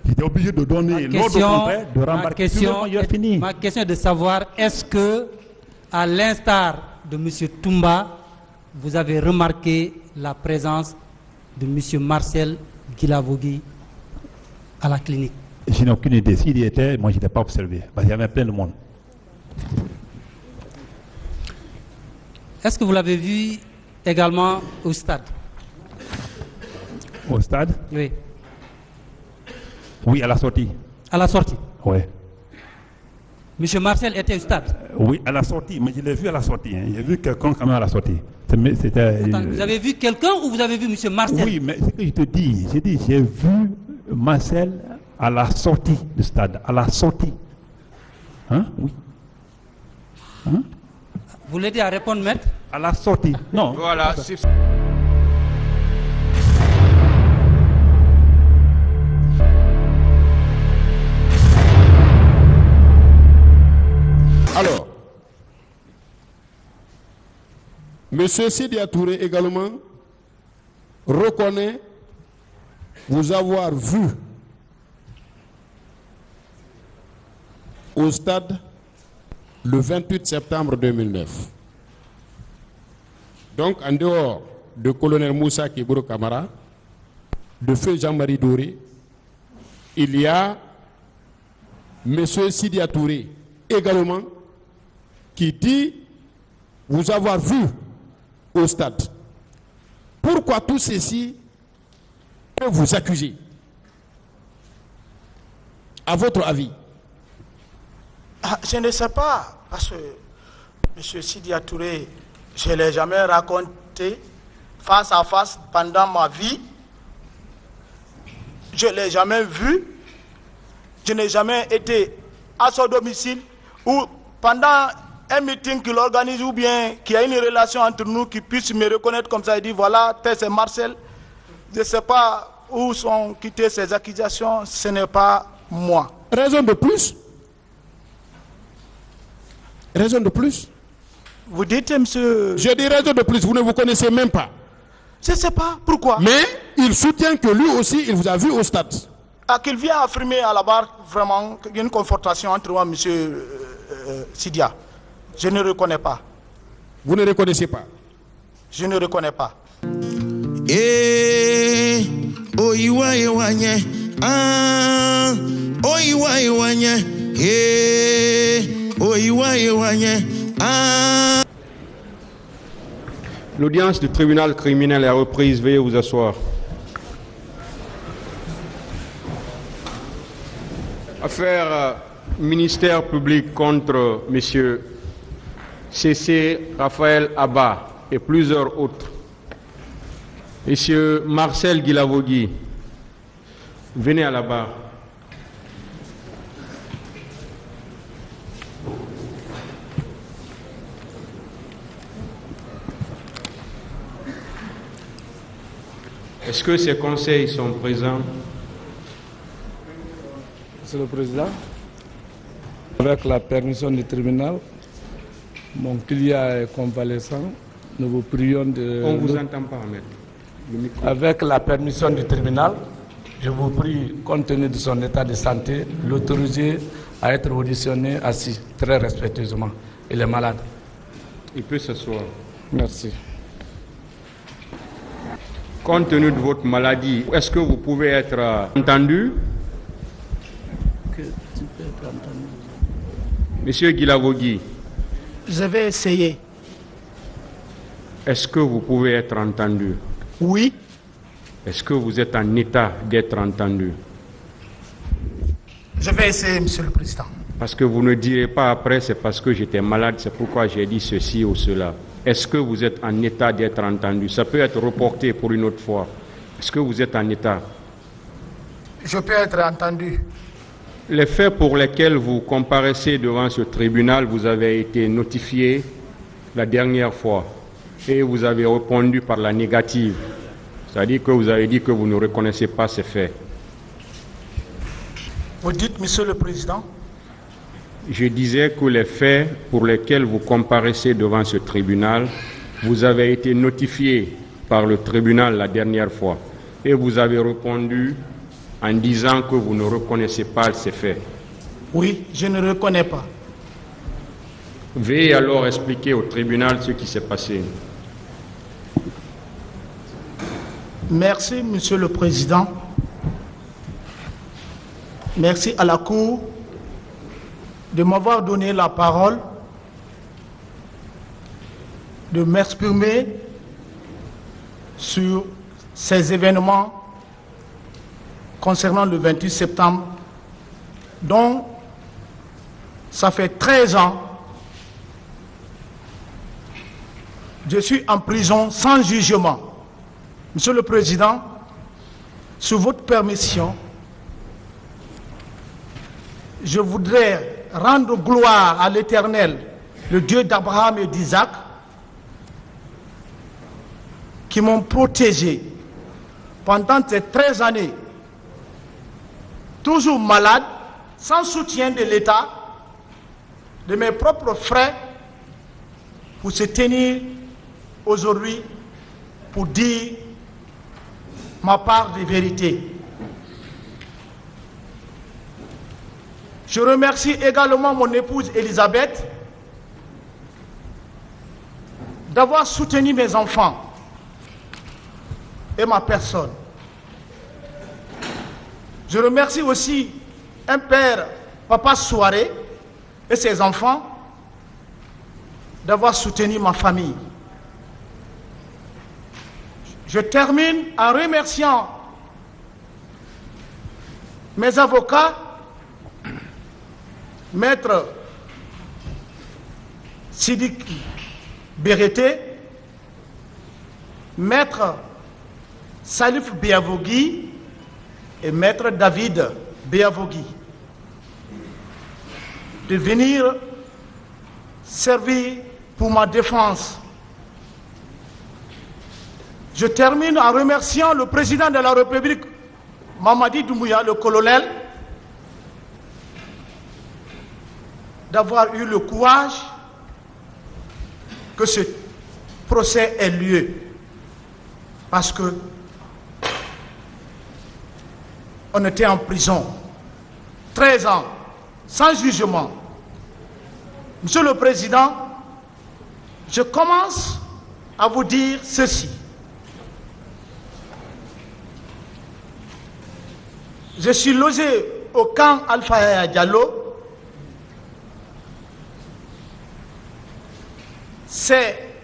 J'étais obligé de donner l'ordre contraire, de rembarquer. Ma question est de savoir, est-ce que, à l'instar de M. Toumba, vous avez remarqué la présence de M. Marcel Guilavogui à la clinique? Je n'ai aucune idée. S'il y était, moi je n'étais pas observé. Parce qu'il y avait plein de monde. Est-ce que vous l'avez vu également au stade? Au stade? Oui. Oui, à la sortie. À la sortie? Oui. Monsieur Marcel était au stade? Oui, à la sortie, mais je l'ai vu à la sortie. Hein. J'ai vu quelqu'un quand même à la sortie. Attends, vous avez vu quelqu'un ou vous avez vu Monsieur Marcel? Oui, mais ce que je te dis, j'ai vu Marcel à la sortie du stade. À la sortie. Hein? Oui. Hein? Vous l'aidez à répondre, maître? À la sortie. Non. Voilà. Alors, M. Sidia Touré également reconnaît vous avoir vu au stade le 28 septembre 2009. Donc, en dehors de colonel Moussa Kiboro Kamara, de feu Jean-Marie Doré, il y a M. Sidia Touré également qui dit vous avoir vu au stade. Pourquoi tout ceci peut vous accuser? À votre avis? Je ne sais pas, parce que M. Sidia Touré, je ne l'ai jamais raconté face à face pendant ma vie. Je ne l'ai jamais vu. Je n'ai jamais été à son domicile ou pendant un meeting qu'il organise ou bien qu'il y a une relation entre nous qui puisse me reconnaître comme ça et dire voilà, c'est Marcel. Je ne sais pas où sont quittées ces accusations, ce n'est pas moi. Raison de plus? Raison de plus? Vous dites, monsieur... Je dis raison de plus, vous ne vous connaissez même pas. Je ne sais pas, pourquoi? Mais il soutient que lui aussi, il vous a vu au stade. Ah, qu'il vient affirmer à la barre, vraiment, qu'il y a une confrontation entre moi et monsieur Sidia. Je ne reconnais pas. Vous ne reconnaissez pas? Je ne reconnais pas. Eh, oiwa ewanye, ah, oiwa ewanye, oiwa ewanye, ah. L'audience du tribunal criminel est reprise. Veuillez vous asseoir. Affaire ministère public contre M. C.C. Raphaël Abba et plusieurs autres. M. Marcel Guilavogui, venez à la barre. Est-ce que ces conseils sont présents? Monsieur le Président, avec la permission du tribunal, mon client est convalescent. Nous vous prions de... On ne vous entend pas, maître. Avec la permission du tribunal, je vous prie, compte tenu de son état de santé, l'autoriser à être auditionné assis, très respectueusement. Il est malade. Il peut s'asseoir. Merci. Compte tenu de votre maladie, est-ce que vous pouvez être entendu? Monsieur Guilavogui. Je vais essayer. Est-ce que vous pouvez être entendu? Oui. Est-ce que vous êtes en état d'être entendu? Je vais essayer, Monsieur le Président. Parce que vous ne direz pas après, c'est parce que j'étais malade, c'est pourquoi j'ai dit ceci ou cela. Est-ce que vous êtes en état d'être entendu? Ça peut être reporté pour une autre fois. Est-ce que vous êtes en état? Je peux être entendu. Les faits pour lesquels vous comparaissez devant ce tribunal, vous avez été notifié la dernière fois et vous avez répondu par la négative. C'est-à-dire que vous avez dit que vous ne reconnaissez pas ces faits. Vous dites, Monsieur le Président? Je disais que les faits pour lesquels vous comparaissez devant ce tribunal, vous avez été notifié par le tribunal la dernière fois et vous avez répondu en disant que vous ne reconnaissez pas ces faits. Oui, je ne reconnais pas. Veuillez alors expliquer au tribunal ce qui s'est passé. Merci, Monsieur le Président. Merci à la Cour de m'avoir donné la parole, de m'exprimer sur ces événements concernant le 28 septembre, dont ça fait 13 ans, je suis en prison sans jugement. Monsieur le Président, sous votre permission, je voudrais rendre gloire à l'Éternel, le Dieu d'Abraham et d'Isaac, qui m'ont protégé pendant ces 13 années, toujours malade, sans soutien de l'État, de mes propres frais, pour se tenir aujourd'hui pour dire ma part de vérité. Je remercie également mon épouse Elisabeth d'avoir soutenu mes enfants et ma personne. Je remercie aussi un père, Papa Souaré, et ses enfants d'avoir soutenu ma famille. Je termine en remerciant mes avocats, Maître Sidik Bérété, Maître Salif Béavogui et Maître David Béavogui de venir servir pour ma défense. Je termine en remerciant le président de la République, Mamadi Doumbouya, le colonel, d'avoir eu le courage que ce procès ait lieu. Parce que on était en prison 13 ans, sans jugement. Monsieur le Président, je commence à vous dire ceci. Je suis logé au camp Alpha Yaya Diallo. C'est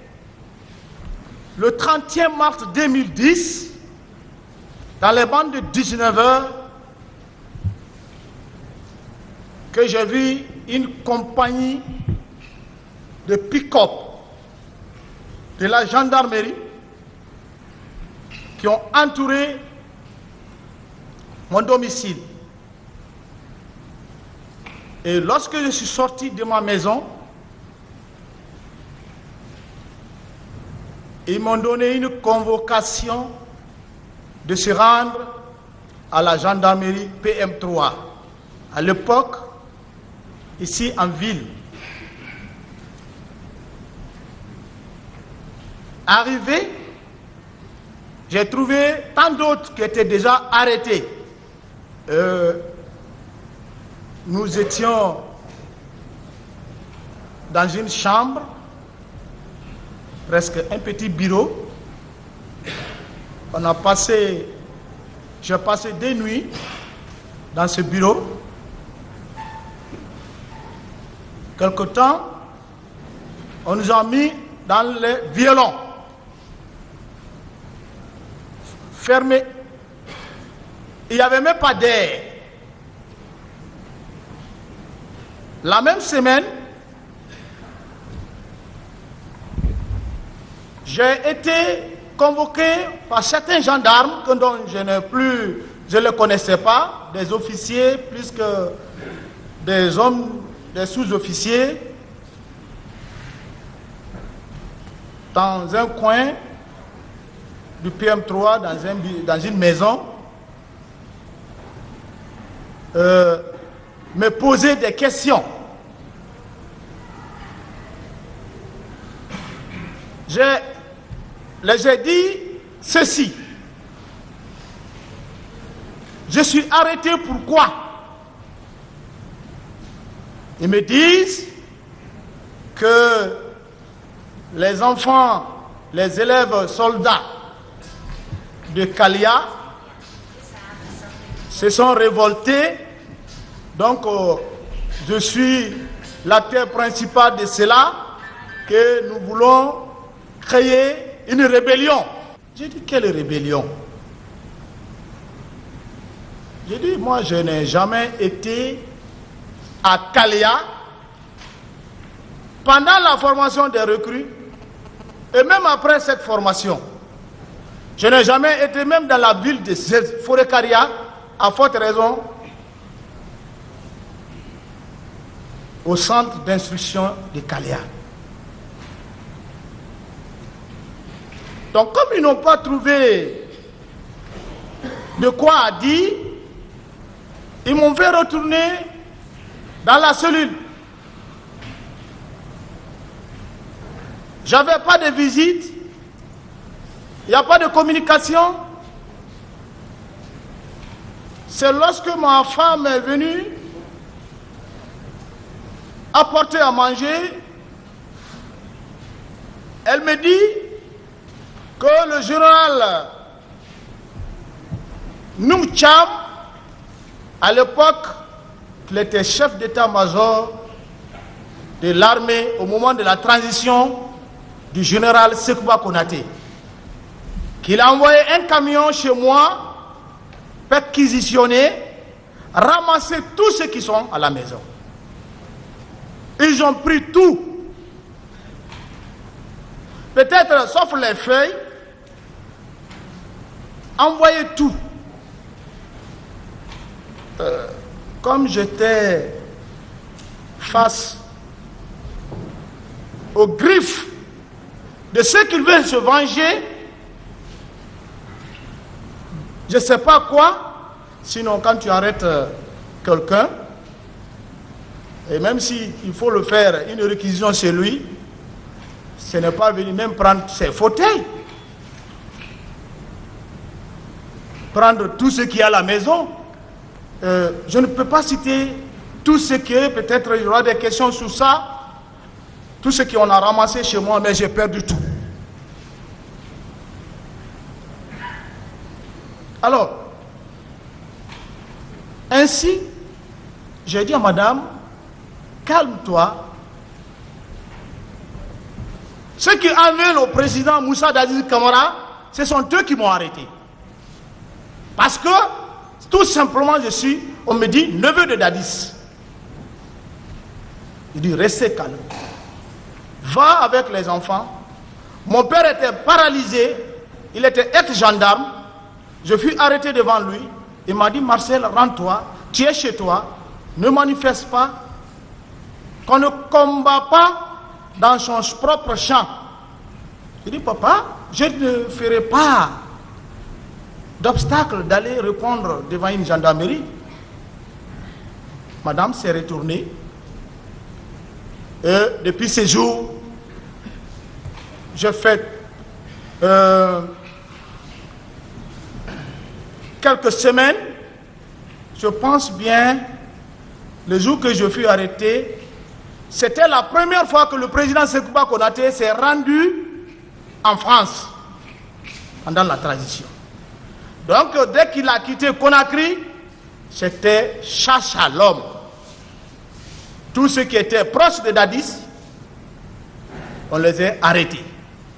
le 30e mars 2010, dans les bandes de 19 h, que j'ai vu une compagnie de pick-up de la gendarmerie qui ont entouré mon domicile. Et lorsque je suis sorti de ma maison, ils m'ont donné une convocation de se rendre à la gendarmerie PM3. À l'époque, ici en ville. Arrivé, j'ai trouvé tant d'autres qui étaient déjà arrêtés. Nous étions dans une chambre, presque un petit bureau. J'ai passé des nuits dans ce bureau. Quelque temps, on nous a mis dans les violons, fermés. Il n'y avait même pas d'air. La même semaine, j'ai été convoqué par certains gendarmes dont je ne les connaissais pas, des officiers plus que des hommes, des sous-officiers, dans un coin du PM3, dans une maison, me poser des questions. J'ai dit ceci. Je suis arrêté pourquoi? Ils me disent que les enfants, les élèves soldats de Kalia se sont révoltés. Donc, je suis l'acteur principal de cela, que nous voulons créer une rébellion. J'ai dit, quelle rébellion? J'ai dit, moi, je n'ai jamais été à Kalia pendant la formation des recrues et même après cette formation. Je n'ai jamais été même dans la ville de Forêt-Karia, à forte raison, au centre d'instruction de Kalia. Donc, comme ils n'ont pas trouvé de quoi dire, ils m'ont fait retourner dans la cellule. J'avais pas de visite, il n'y a pas de communication. C'est lorsque ma femme est venue apporter à manger, elle me dit que le général Noumcham, à l'époque, il était chef d'état-major de l'armée au moment de la transition du général Sekouba Konaté, qu'il a envoyé un camion chez moi, perquisitionner, ramasser tous ceux qui sont à la maison. Ils ont pris tout. Peut-être, sauf les feuilles, envoyé tout. Comme j'étais face aux griffes de ceux qui veulent se venger, je ne sais pas quoi, sinon quand tu arrêtes quelqu'un, et même s'il faut le faire, une réquisition chez lui, ce n'est pas venir même prendre ses fauteuils, prendre tout ce qu'il y a à la maison. Je ne peux pas citer tout ce que, peut-être il y aura des questions sur ça, tout ce qu'on a ramassé chez moi, mais j'ai perdu tout. Alors, ainsi, j'ai dit à madame, calme-toi. Ceux qui en veulent au président Moussa Dadis Camara, ce sont eux qui m'ont arrêté. Parce que, tout simplement, on me dit, neveu de Dadis. Il dit, restez calme. Va avec les enfants. Mon père était paralysé, il était ex-gendarme. Je fus arrêté devant lui. Il m'a dit, Marcel, rends-toi, tu es chez toi, ne manifeste pas, qu'on ne combat pas dans son propre champ. Il dit, papa, je ne ferai pas d'obstacle d'aller répondre devant une gendarmerie. Madame s'est retournée. Et depuis ces jours, j'ai fait quelques semaines, je pense bien, le jour que je fus arrêté, c'était la première fois que le président Sekouba Konaté s'est rendu en France pendant la transition. Donc, dès qu'il a quitté Conakry, c'était chasse à l'homme. Tous ceux qui étaient proches de Dadis, on les a arrêtés.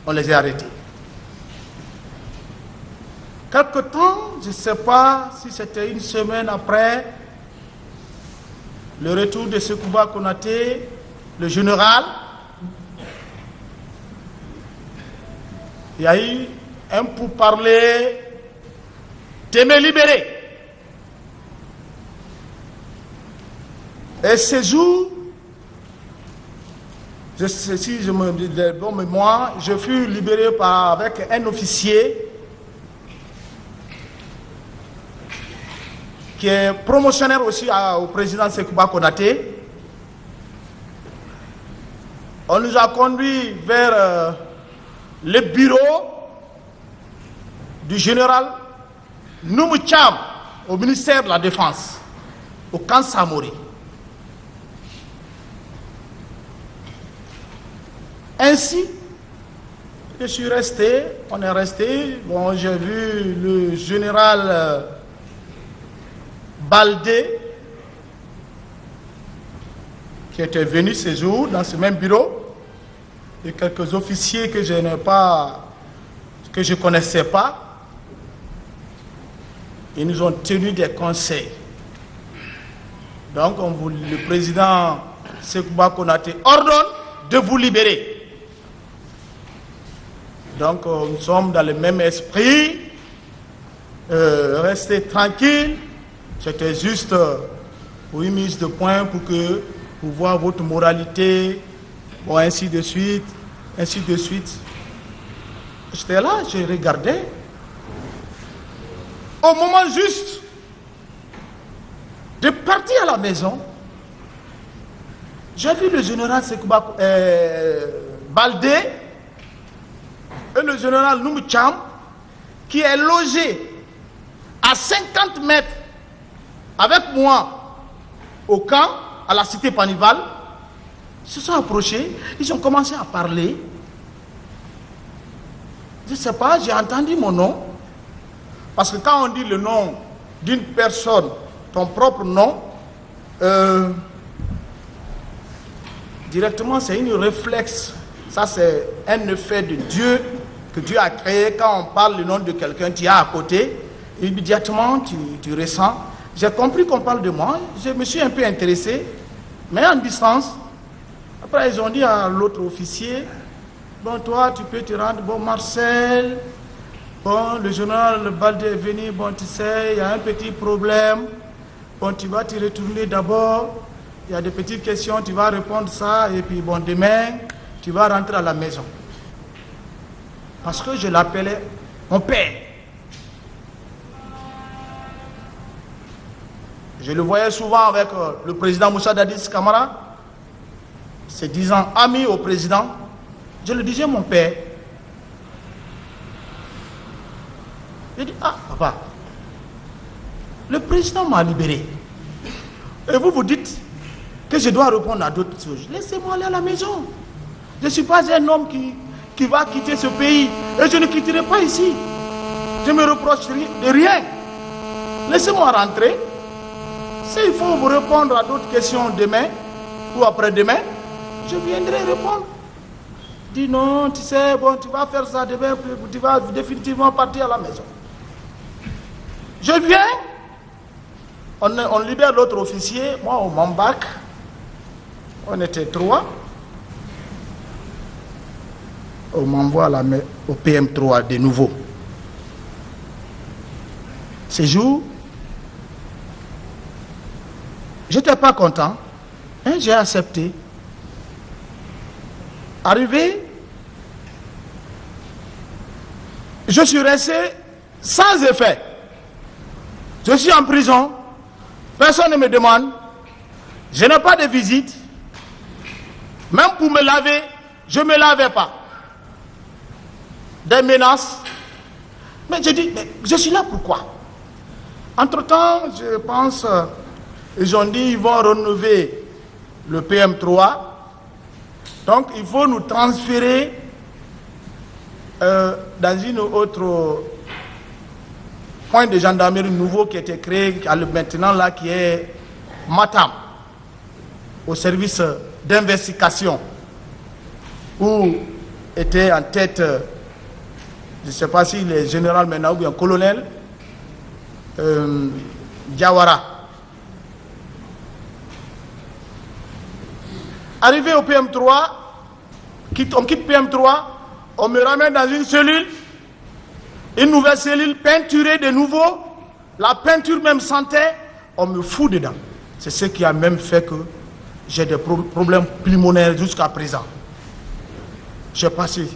On les a arrêtés. Quelque temps, je ne sais pas si c'était une semaine après le retour de Sekouba Konaté, le général, il y a eu un pourparler de me libérer. Et ce jour, si je me dis de bonne mémoire, je fus libéré avec un officier qui est promotionnaire aussi au président Sekouba Konaté. On nous a conduits vers le bureau du général Noumcham, au ministère de la Défense, au camp Samori. Ainsi, je suis resté, on est resté, bon, j'ai vu le général Baldé, qui était venu ce jour dans ce même bureau, et quelques officiers que je n'ai pas, que je ne connaissais pas. Ils nous ont tenu des conseils. Donc, le président Sekouba Konaté ordonne de vous libérer. Donc, nous sommes dans le même esprit. Restez tranquille. C'était juste pour une mise de point pour voir votre moralité, bon, ainsi de suite, ainsi de suite. J'étais là, je regardais. Au moment juste de partir à la maison, j'ai vu le général Sekouba Baldé et le général Noumoucham qui est logé à 50 mètres avec moi au camp, à la cité Panival, se sont approchés, ils ont commencé à parler. Je ne sais pas, j'ai entendu mon nom. Parce que quand on dit le nom d'une personne, ton propre nom, directement c'est une réflexe. Ça c'est un effet de Dieu que Dieu a créé. Quand on parle le nom de quelqu'un, tu es à côté, immédiatement tu ressens. J'ai compris qu'on parle de moi, je me suis un peu intéressé, mais en distance. Après ils ont dit à l'autre officier, bon toi tu peux te rendre, bon Marcel, bon le général Baldé est venu, bon tu sais, il y a un petit problème, bon tu vas te retourner d'abord, il y a des petites questions, tu vas répondre ça, et puis bon demain, tu vas rentrer à la maison. Parce que je l'appelais mon père. Je le voyais souvent avec le président Moussa Dadis Camara, se disant ami au président. Je le disais mon père. Je dis, ah papa, le président m'a libéré. Et vous vous dites que je dois répondre à d'autres choses. Laissez-moi aller à la maison. Je ne suis pas un homme qui va quitter ce pays. Et je ne quitterai pas ici. Je ne me reproche de rien. Laissez-moi rentrer. S'il faut vous répondre à d'autres questions demain ou après-demain, je viendrai répondre. Dis non, tu sais, bon, tu vas faire ça demain, tu vas définitivement partir à la maison. Je viens, on libère l'autre officier, moi on m'embarque, on était 3. On m'envoie au PM3 de nouveau. Ce jour, je n'étais pas content, hein, j'ai accepté. Arrivé, je suis resté sans effet. Je suis en prison, personne ne me demande, je n'ai pas de visite, même pour me laver, je ne me lavais pas. Des menaces. Mais je dis, mais je suis là pourquoi? Entre-temps, je pense, ils ont dit qu'ils vont renouveler le PM3. Donc, il faut nous transférer dans une autre point de gendarmerie nouveau qui a été créé maintenant là, qui est Matam, au service d'investigation, où était en tête, je ne sais pas si le général maintenant ou bien colonel, Diawara. Arrivé au PM3, on quitte PM3, on me ramène dans une cellule, une nouvelle cellule peinturée de nouveau, la peinture même sentait, on me fout dedans. C'est ce qui a même fait que j'ai des problèmes pulmonaires jusqu'à présent. J'ai passé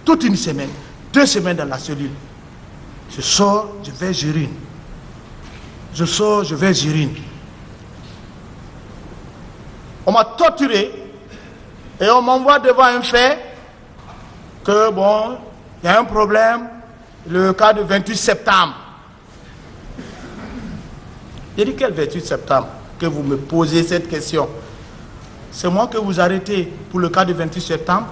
toute une semaine, 2 semaines dans la cellule. Je sors, je vais j'urine. Je sors, je vais j'urine. On m'a torturé et on m'envoie devant un fait que bon, il y a un problème, le cas du 28 septembre. J'ai dit, quel 28 septembre que vous me posez cette question? C'est moi que vous arrêtez pour le cas du 28 septembre?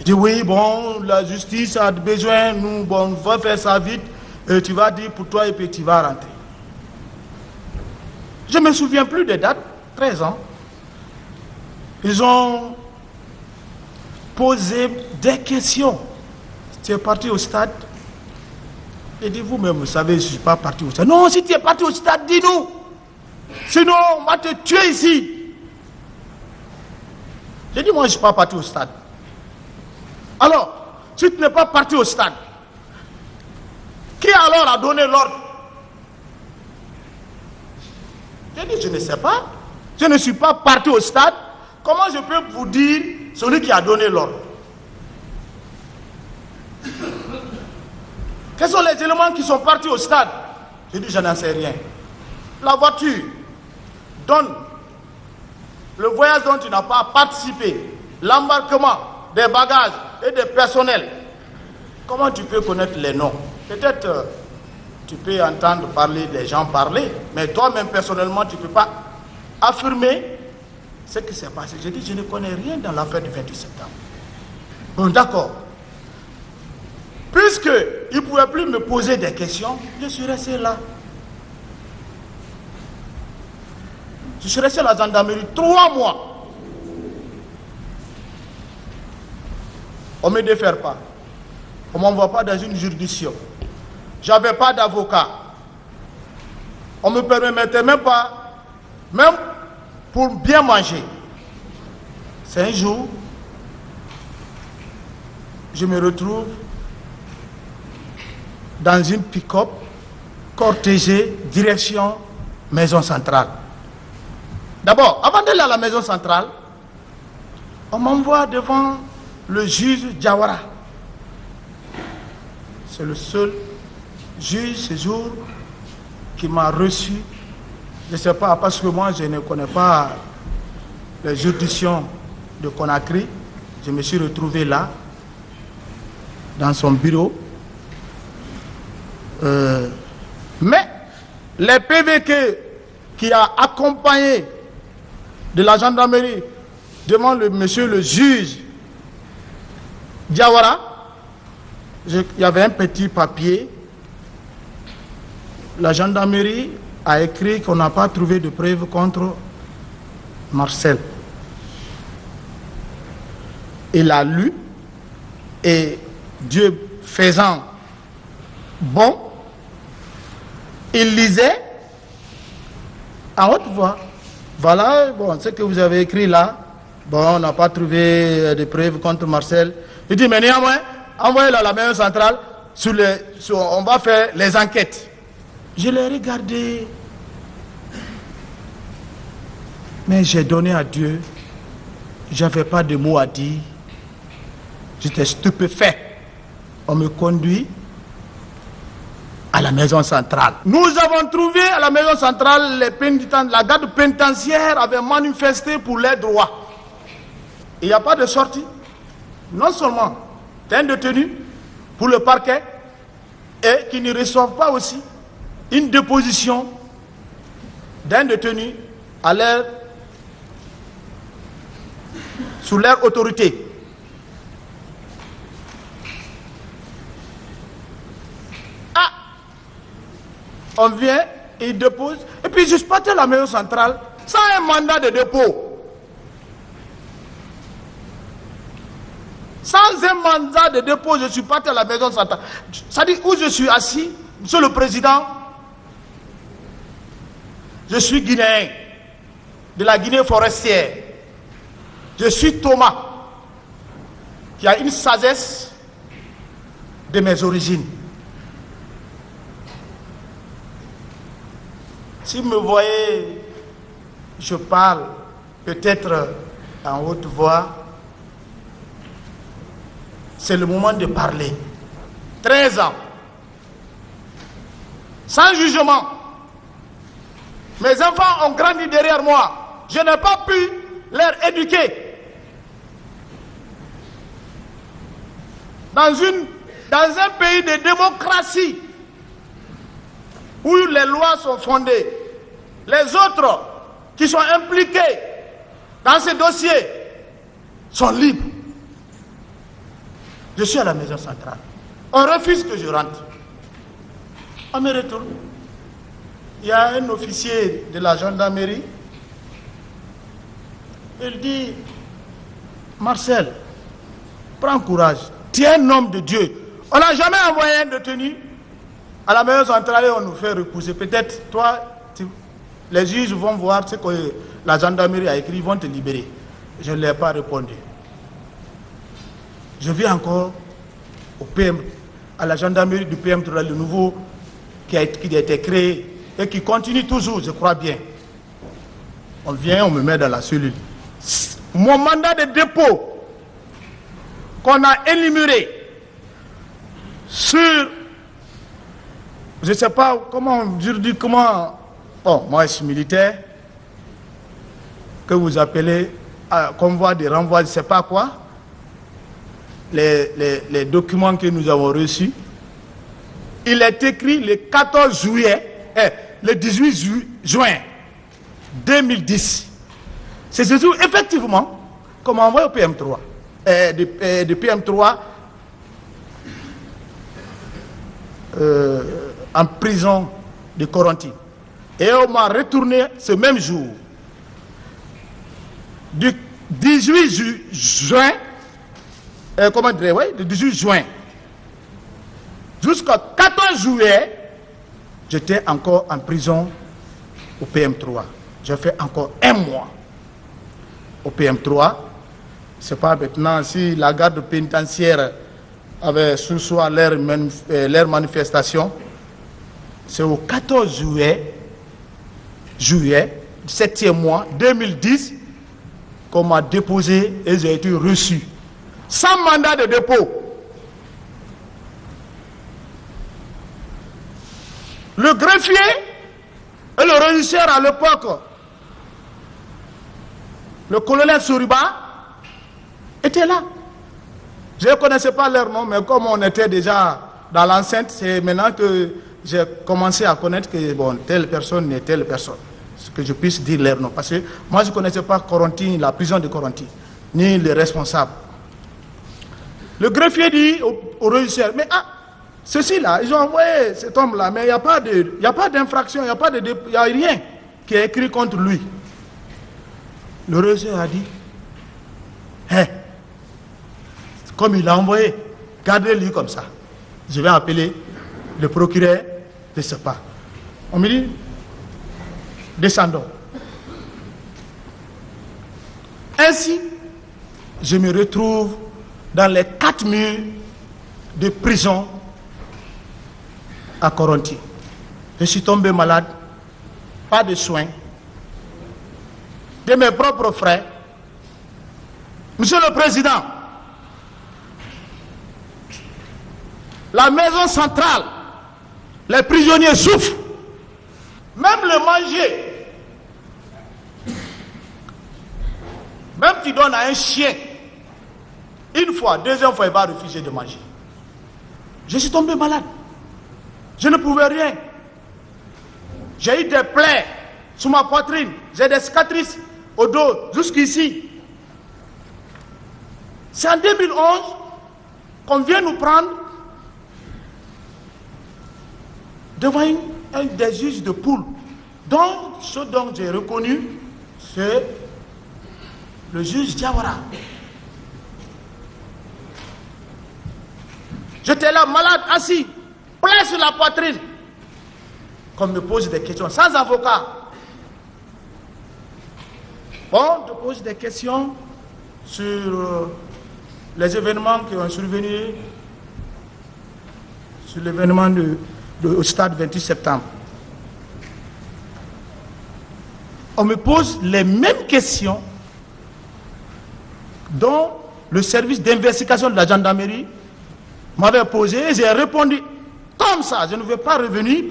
Il dit, oui, bon, la justice a besoin, nous, bon, on va faire ça vite, et tu vas dire pour toi et puis tu vas rentrer. Je ne me souviens plus des dates, 13 ans. Ils ont posé des questions. Tu es parti au stade? J'ai dit, vous-même, vous savez, je ne suis pas parti au stade. Non, si tu es parti au stade, dis-nous. Sinon, on va te tuer ici. J'ai dit, moi, je ne suis pas parti au stade. Alors, si tu n'es pas parti au stade, qui alors a donné l'ordre? J'ai dit, je ne sais pas. Je ne suis pas parti au stade. Comment je peux vous dire celui qui a donné l'ordre? Quels sont les éléments qui sont partis au stade? J'ai dit, je n'en sais rien. La voiture donne le voyage dont tu n'as pas participé, l'embarquement des bagages et des personnels. Comment tu peux connaître les noms? Peut-être tu peux entendre parler des gens parler, mais toi-même personnellement tu ne peux pas affirmer ce qui s'est passé. J'ai dit, je ne connais rien dans l'affaire du 28 septembre. Bon, d'accord. Puisqu'il ne pouvait plus me poser des questions, je suis resté là. Je suis resté à la gendarmerie 3 mois. On ne me défère pas. On ne m'envoie pas dans une juridiction. Je n'avais pas d'avocat. On ne me permettait même pas, même pour bien manger. C'est un jour, je me retrouve dans une pick-up cortégée direction maison centrale. D'abord, avant d'aller à la maison centrale, on m'envoie devant le juge Diawara. C'est le seul juge ce jour qui m'a reçu. Je ne sais pas, parce que moi je ne connais pas les juridictions de Conakry. Je me suis retrouvé là, dans son bureau. Mais les PV qui a accompagné de la gendarmerie devant monsieur le juge Diawara, il y avait un petit papier. La gendarmerie a écrit qu'on n'a pas trouvé de preuves contre Marcel. Il a lu et Dieu faisant bon, il lisait en haute voix. Voilà, bon, ce que vous avez écrit là, bon, on n'a pas trouvé de preuves contre Marcel. Il dit, mais néanmoins, envoyez-le à la maison centrale, on va faire les enquêtes. Je l'ai regardé, mais j'ai donné à Dieu, j'avais pas de mots à dire, j'étais stupéfait. On me conduit à la maison centrale. Nous avons trouvé à la maison centrale, la garde pénitentiaire avait manifesté pour les droits. Il n'y a pas de sortie. Non seulement tu es un détenu pour le parquet et qui ne reçoivent pas aussi une déposition d'un détenu sous leur autorité. Ah, on vient, il dépose, et puis je suis parti à la maison centrale sans un mandat de dépôt. Sans un mandat de dépôt, je suis parti à la maison centrale. C'est-à-dire où je suis assis, monsieur le président, je suis guinéen, de la Guinée forestière. Je suis Thomas, qui a une sagesse de mes origines. Si vous me voyez, je parle peut-être en haute voix, c'est le moment de parler. 13 ans, sans jugement. Mes enfants ont grandi derrière moi. Je n'ai pas pu leur éduquer. Dans un pays de démocratie, où les lois sont fondées, Les autres qui sont impliqués dans ces dossiers sont libres. Je suis à la maison centrale. On refuse que je rentre. On me retourne. Il y a un officier de la gendarmerie. Il dit, Marcel, prends courage. Tu es un homme de Dieu. On n'a jamais envoyé un détenu à la maison centrale et on nous fait repousser. Peut-être, toi, les juges vont voir ce que la gendarmerie a écrit, ils vont te libérer. Je ne l'ai pas répondu. Je vais encore au PM, à la gendarmerie du PM3, le nouveau qui a été créé et qui continue toujours, je crois bien. On vient, on me met dans la cellule. Mon mandat de dépôt qu'on a énuméré sur, je ne sais pas comment, juridiquement, bon, moi je suis militaire, que vous appelez convoi de renvoi, je ne sais pas quoi, les documents que nous avons reçus, il est écrit le 14 juillet, le 18 juin 2010. C'est ce jour, effectivement, qu'on m'a envoyé au PM3, de PM3 en prison de Corenty. Et on m'a retourné ce même jour, du 18 juin, comment dire, oui, le 18 juin, jusqu'au 14 juillet, j'étais encore en prison au PM3. J'ai fait encore un mois au PM3. C'est pas maintenant si la garde pénitentiaire avait sous soi leur manifestation. C'est au 14 juillet, 7e mois 2010, qu'on m'a déposé et j'ai été reçu. Sans mandat de dépôt. Le greffier et le régisseur à l'époque, le colonel Souriba, étaient là. Je ne connaissais pas leur nom, mais comme on était déjà dans l'enceinte, c'est maintenant que j'ai commencé à connaître que bon, telle personne n'est telle personne. Ce que je puisse dire leur nom. Parce que moi, je ne connaissais pas Corenty, la prison de Corenty, ni les responsables. Le greffier dit au régisseur, mais ceci-là, ils ont envoyé cet homme-là, mais il n'y a pas d'infraction, il n'y a rien qui est écrit contre lui. Le régisseur a dit, comme il l'a envoyé, gardez-le comme ça. Je vais appeler le procureur, je ne sais pas. On me dit, descendons. Ainsi, je me retrouve dans les 4 murs de prison à Corenty. Je suis tombé malade, pas de soins, de mes propres frères. Monsieur le Président, la maison centrale, les prisonniers souffrent. Même le manger. Même tu donnes à un chien, une fois, deuxième fois, il va refuser de manger. Je suis tombé malade. Je ne pouvais rien. J'ai eu des plaies sur ma poitrine. J'ai des cicatrices au dos, jusqu'ici. C'est en 2011 qu'on vient nous prendre devant un des juges de poule. Donc, ce dont j'ai reconnu, c'est le juge Diawara. J'étais là, malade, assis, plein sur la poitrine. Qu'on me pose des questions, sans avocat. On te pose des questions sur les événements qui ont survenu, sur l'événement au stade 28 septembre. On me pose les mêmes questions dont le service d'investigation de la gendarmerie m'avait posé et j'ai répondu comme ça, je ne veux pas revenir.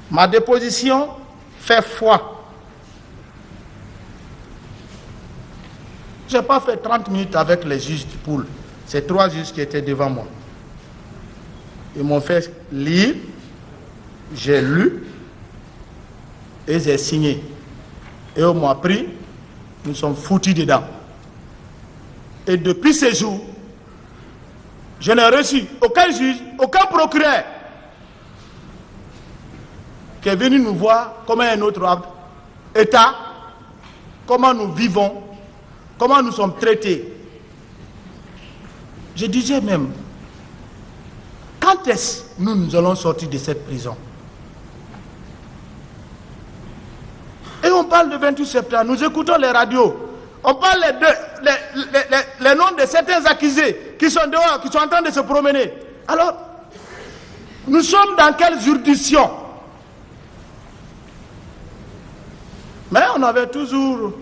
Ma déposition fait foi. Je n'ai pas fait 30 minutes avec les juges du pool. C'est 3 juges qui étaient devant moi. Ils m'ont fait lire, j'ai lu, et j'ai signé. Et on m'a pris, nous sommes foutus dedans. Et depuis ce jour, je n'ai reçu aucun juge, aucun procureur qui est venu nous voir comme un autre État, comment nous vivons, comment nous sommes traités. Je disais même, quand est-ce que nous allons sortir de cette prison? Et on parle de 28 septembre, nous écoutons les radios, on parle les noms de certains accusés qui sont dehors, qui sont en train de se promener. Alors, nous sommes dans quelle juridiction? Mais on avait toujours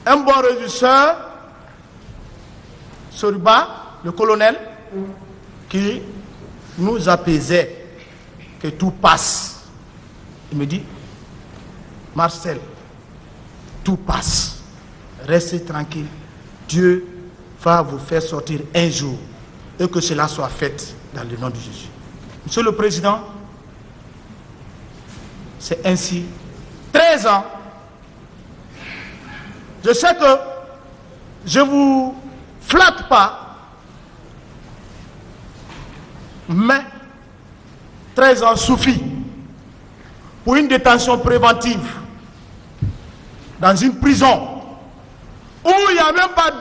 un bon régisseur, Soriba, le colonel, qui nous apaisait, que tout passe. Il me dit, Marcel, tout passe, restez tranquille, Dieu va vous faire sortir un jour, et que cela soit fait dans le nom de Jésus. Monsieur le Président, c'est ainsi, 13 ans, je sais que je ne vous flatte pas, mais 13 ans suffit pour une détention préventive dans une prison où il n'y a même pas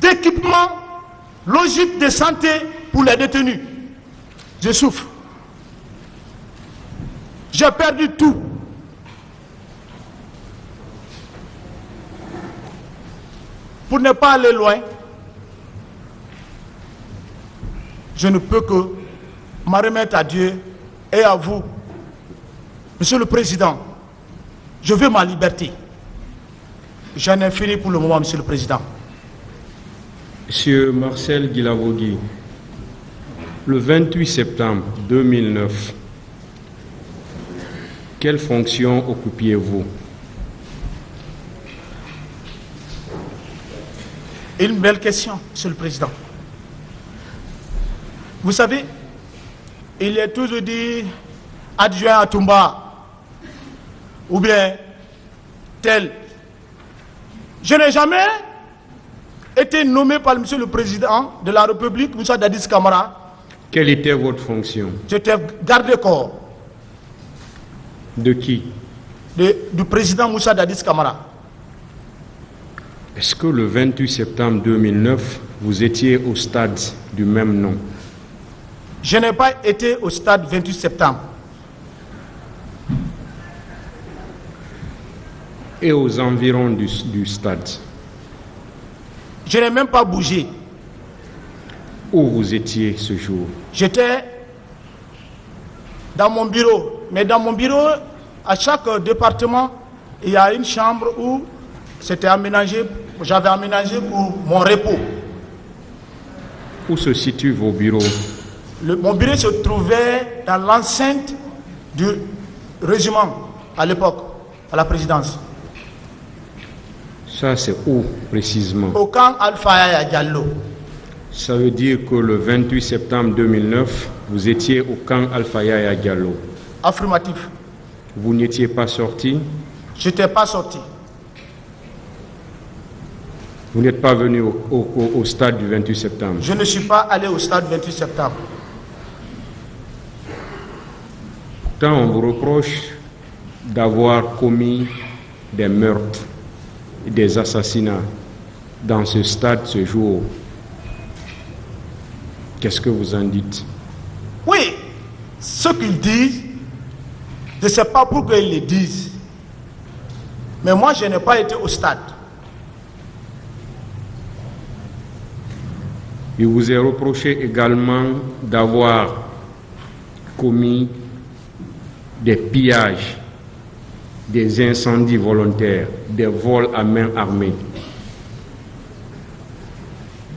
d'équipement logique de santé pour les détenus. Je souffre. J'ai perdu tout. Pour ne pas aller loin, je ne peux que m'en remettre à Dieu et à vous. Monsieur le Président, je veux ma liberté. J'en ai fini pour le moment, Monsieur le Président. Monsieur Marcel Guilavogui, le 28 septembre 2009, quelle fonction occupiez-vous? Une belle question, Monsieur le Président. Vous savez, il est toujours dit adjoint à Toumba ou bien tel. Je n'ai jamais été nommé par Monsieur le Président de la République, Moussa Dadis Camara. Quelle était votre fonction? J'étais garde-corps. De qui? Du président Moussa Dadis Camara. Est-ce que le 28 septembre 2009, vous étiez au stade du même nom? Je n'ai pas été au stade 28 septembre. Et aux environs du stade? Je n'ai même pas bougé. Où vous étiez ce jour? J'étais dans mon bureau. Mais dans mon bureau, à chaque département, il y a une chambre où c'était aménagé, j'avais aménagé pour mon repos. Où se situent vos bureaux? Mon bureau se trouvait dans l'enceinte du régiment à l'époque, à la présidence. Ça, c'est où précisément? Au camp Alpha Diallo. Ça veut dire que le 28 septembre 2009, vous étiez au camp Alpha Yaya Diallo. Affirmatif. Vous n'étiez pas sorti? Je n'étais pas sorti. Vous n'êtes pas venu au stade du 28 septembre? Je ne suis pas allé au stade 28 septembre. Pourtant, on vous reproche d'avoir commis des meurtres et des assassinats dans ce stade ce jour. Qu'est-ce que vous en dites? Oui, ce qu'ils disent, je ne sais pas pourquoi ils le disent. Mais moi, je n'ai pas été au stade. Il vous est reproché également d'avoir commis des pillages, des incendies volontaires, des vols à main armée.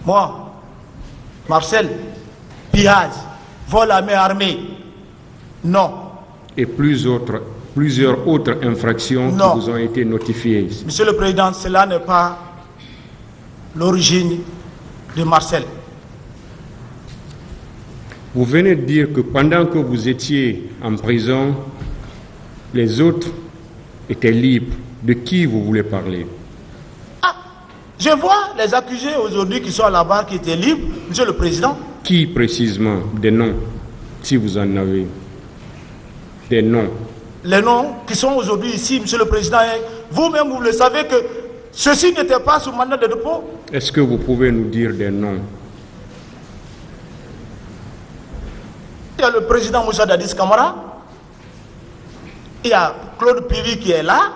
Moi, Marcel, pillage, vol à main armée, non. Et plusieurs autres infractions Non. qui vous ont été notifiées. Monsieur le Président, cela n'est pas l'origine de Marcel. Vous venez de dire que pendant que vous étiez en prison, Les autres étaient libres. De qui vous voulez parler? Ah, je vois les accusés aujourd'hui qui sont là-bas, qui étaient libres, Monsieur le Président. Qui précisément? Des noms, si vous en avez. Des noms. Les noms qui sont aujourd'hui ici, Monsieur le Président, vous-même vous le savez que ceux-ci n'étaient pas sous mandat de dépôt. Est-ce que vous pouvez nous dire des noms? Il y a le président Moussa Dadis Camara, il y a Claude Pivi qui est là,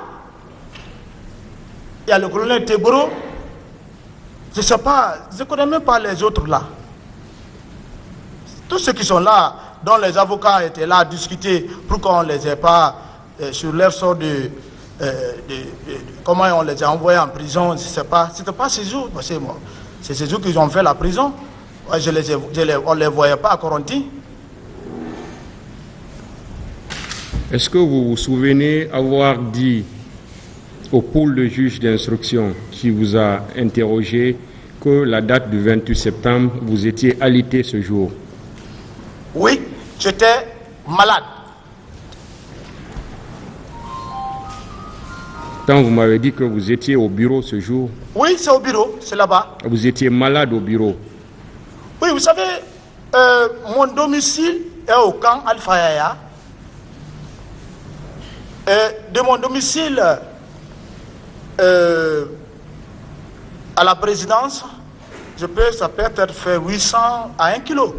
il y a le colonel Teboro, je ne sais pas, je ne connais même pas les autres là. Tous ceux qui sont là, dont les avocats étaient là à discuter pour qu'on ne les ait pas sur leur sort de comment on les a envoyés en prison, je ne sais pas. C'était pas ces jours, parce que c'est ces jours qu'ils ont fait la prison. On ne les voyait pas à Coronti. Est-ce que vous vous souvenez avoir dit au pôle de juge d'instruction qui vous a interrogé que la date du 28 septembre, vous étiez alité ce jour? Oui, j'étais malade. Quand vous m'avez dit que vous étiez au bureau ce jour? Oui, c'est au bureau, c'est là-bas. Vous étiez malade au bureau? Oui, vous savez, mon domicile est au camp Alpha Yaya. De mon domicile à la présidence, ça peut être fait 800 à 1 kilo.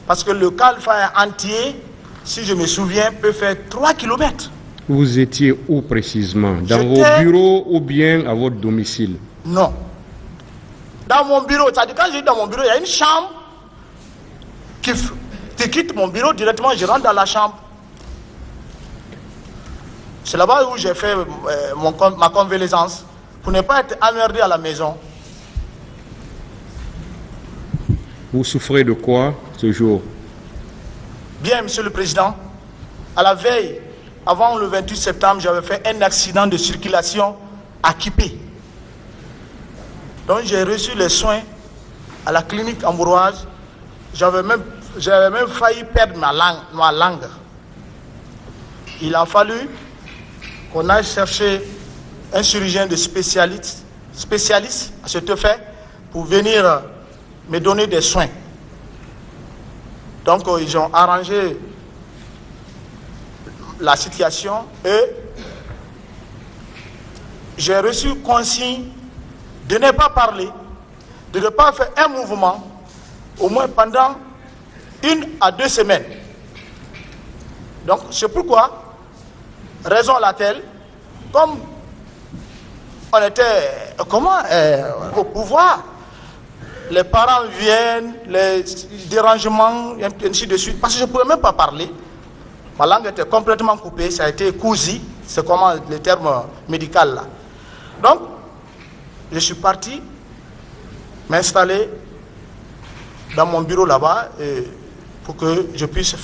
Parce que le camp Alpha Yaya entier, si je me souviens, peut faire 3 km. Vous étiez où précisément? Dans vos bureaux ou bien à votre domicile? Non. Dans mon bureau, c'est-à-dire quand je dis dans mon bureau, il y a une chambre qui quitte mon bureau directement, je rentre dans la chambre. C'est là-bas où j'ai fait ma convalescence pour ne pas être emmerdé à la maison. Vous souffrez de quoi ce jour? Bien, Monsieur le Président. À la veille, avant le 28 septembre, j'avais fait un accident de circulation à Kipé. Donc j'ai reçu les soins à la clinique Ambroise. J'avais même failli perdre ma langue. Il a fallu qu'on aille chercher un chirurgien de spécialiste à cet effet pour venir me donner des soins. Donc ils ont arrangé la situation et j'ai reçu consigne de ne pas parler, de ne pas faire un mouvement au moins pendant 1 à 2 semaines. Donc c'est pourquoi, raison laquelle, comme on était au pouvoir, les parents viennent, les dérangements, et ainsi de suite, parce que je ne pouvais même pas parler. Ma langue était complètement coupée, ça a été cousu, c'est comment le terme médical là. Donc, je suis parti m'installer dans mon bureau là-bas pour que je puisse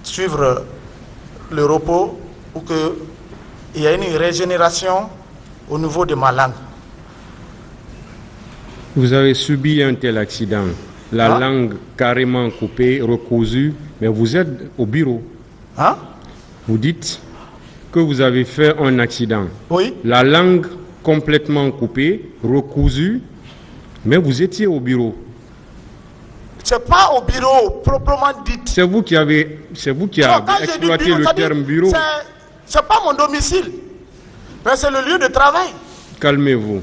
suivre le repos, pour qu'il y ait une régénération au niveau de ma langue. Vous avez subi un tel accident, la langue carrément coupée, recousue, mais vous êtes au bureau. Hein? Vous dites que vous avez fait un accident. Oui. La langue complètement coupée, recousue, mais vous étiez au bureau. C'est pas au bureau proprement dit. C'est vous qui avez exploité bureau, le terme bureau. C'est pas mon domicile, mais c'est le lieu de travail. Calmez-vous.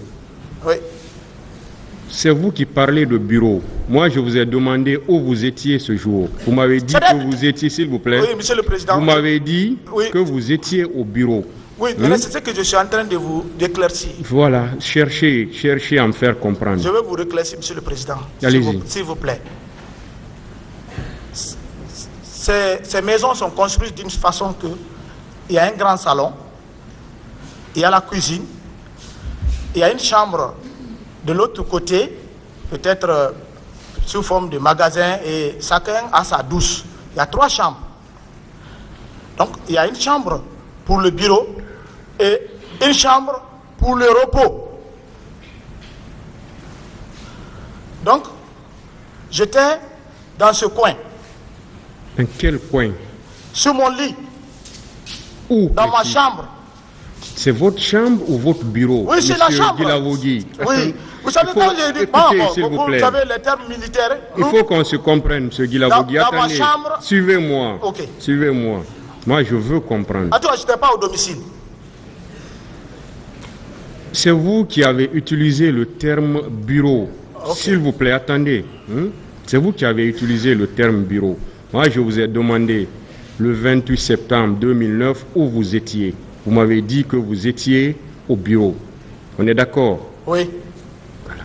Oui. C'est vous qui parlez de bureau. Moi, je vous ai demandé où vous étiez ce jour. Vous m'avez dit que vous étiez, s'il vous plaît. Oui, Monsieur le Président. Vous m'avez dit que vous étiez au bureau. Oui, mais c'est ce que je suis en train de vous éclaircir. Voilà, cherchez à me faire comprendre. Je vais vous éclaircir, Monsieur le Président. Allez-y. S'il vous plaît. Ces maisons sont construites d'une façon que il y a un grand salon, il y a la cuisine, il y a une chambre de l'autre côté, peut-être sous forme de magasin, et chacun a sa douche. Il y a 3 chambres. Donc, il y a une chambre pour le bureau et une chambre pour le repos. Donc, j'étais dans ce coin. Dans quel coin? Sur mon lit. Où? Dans ma chambre. C'est votre chambre ou votre bureau? Oui, c'est la chambre. Guilavogui. Oui. Vous savez, quand j'ai dit, Écoutez, s'il vous plaît. Vous savez les termes militaires. Il faut qu'on se comprenne, M. Guilavogui. Dans ma Attendez, chambre. suivez-moi. Ok. Suivez-moi. Moi, je veux comprendre. Attends, je n'étais pas au domicile. C'est vous qui avez utilisé le terme bureau. Ok. S'il vous plaît, attendez. C'est vous qui avez utilisé le terme bureau. Moi, je vous ai demandé le 28 septembre 2009 où vous étiez. Vous m'avez dit que vous étiez au bureau. On est d'accord? Oui. Voilà.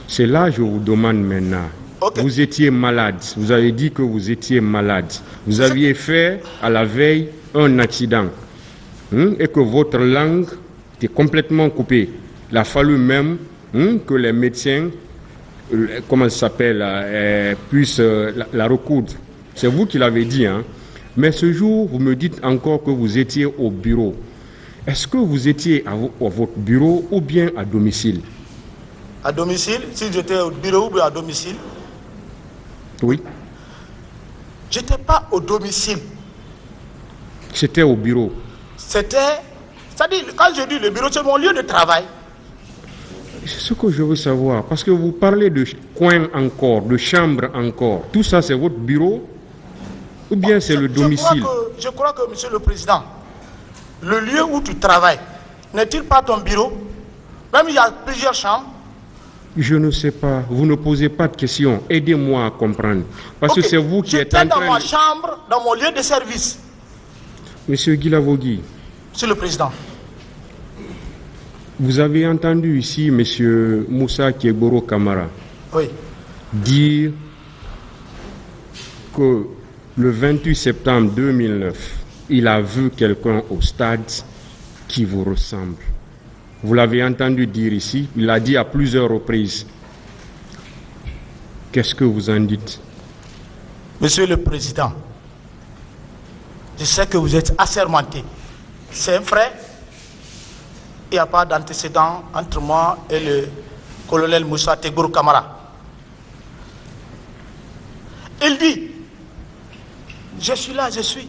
C'est là que je vous demande maintenant. Ok. Vous étiez malade. Vous avez dit que vous étiez malade. Vous aviez fait à la veille un accident. Et que votre langue était complètement coupée. Il a fallu même que les médecins, comment ça s'appelle, puissent la recoudre. C'est vous qui l'avez dit. Mais ce jour, vous me dites encore que vous étiez au bureau. Est-ce que vous étiez à votre bureau ou bien à domicile? À domicile, si j'étais au bureau ou bien à domicile? Oui. J'étais pas au domicile. C'était au bureau. C'était... C'est-à-dire, quand je dis le bureau, c'est mon lieu de travail. C'est ce que je veux savoir. Parce que vous parlez de coin encore, de chambre encore. Tout ça, c'est votre bureau? Ou bien c'est le domicile? Je crois que, Monsieur le Président, le lieu où tu travailles, n'est-il pas ton bureau? Même il y a plusieurs chambres. Je ne sais pas. Vous ne posez pas de questions. Aidez-moi à comprendre. Parce que c'est vous qui êtes en J'étais train... dans ma chambre, dans mon lieu de service. Monsieur Guilavogui. Monsieur le Président. Vous avez entendu ici Monsieur Moussa Keboro Kamara dire que le 28 septembre 2009, il a vu quelqu'un au stade qui vous ressemble. Vous l'avez entendu dire ici, il l'a dit à plusieurs reprises. Qu'est-ce que vous en dites? Monsieur le Président, je sais que vous êtes assermenté. C'est vrai, il n'y a pas d'antécédent entre moi et le colonel Moussa Keboro Kamara. Il dit, je suis là, je suis.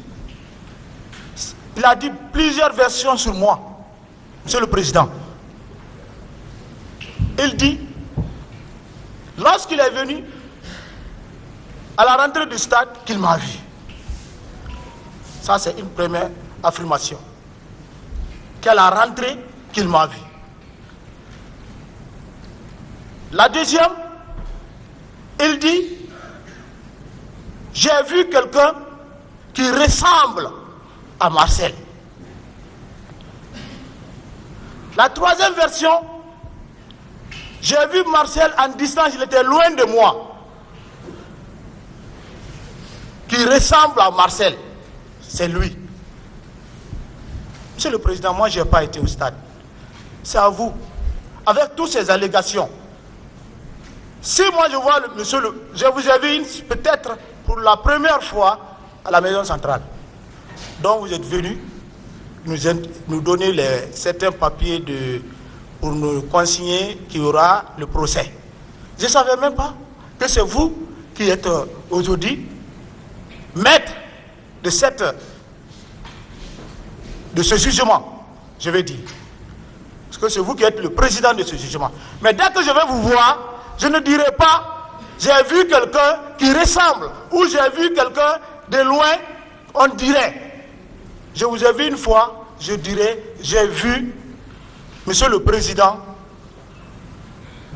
Il a dit plusieurs versions sur moi, Monsieur le Président. Il dit, lorsqu'il est venu à la rentrée du stade, qu'il m'a vu. Ça, c'est une première affirmation. Qu'à la rentrée, qu'il m'a vu. La deuxième, il dit, j'ai vu quelqu'un qui ressemble à Marcel. La troisième version, j'ai vu Marcel en distance, il était loin de moi, qui ressemble à Marcel. C'est lui. Monsieur le Président, moi je n'ai pas été au stade. C'est à vous. Avec toutes ces allégations. Si moi je vois je vous ai vu peut-être pour la première fois à la maison centrale. Donc vous êtes venu nous donner certains papiers pour nous consigner qu'il y aura le procès. Je ne savais même pas que c'est vous qui êtes aujourd'hui maître de ce jugement, je vais dire. Parce que c'est vous qui êtes le président de ce jugement. Mais dès que je vais vous voir, je ne dirai pas j'ai vu quelqu'un qui ressemble ou j'ai vu quelqu'un de loin, on dirait. Je vous ai vu une fois, je dirais j'ai vu Monsieur le Président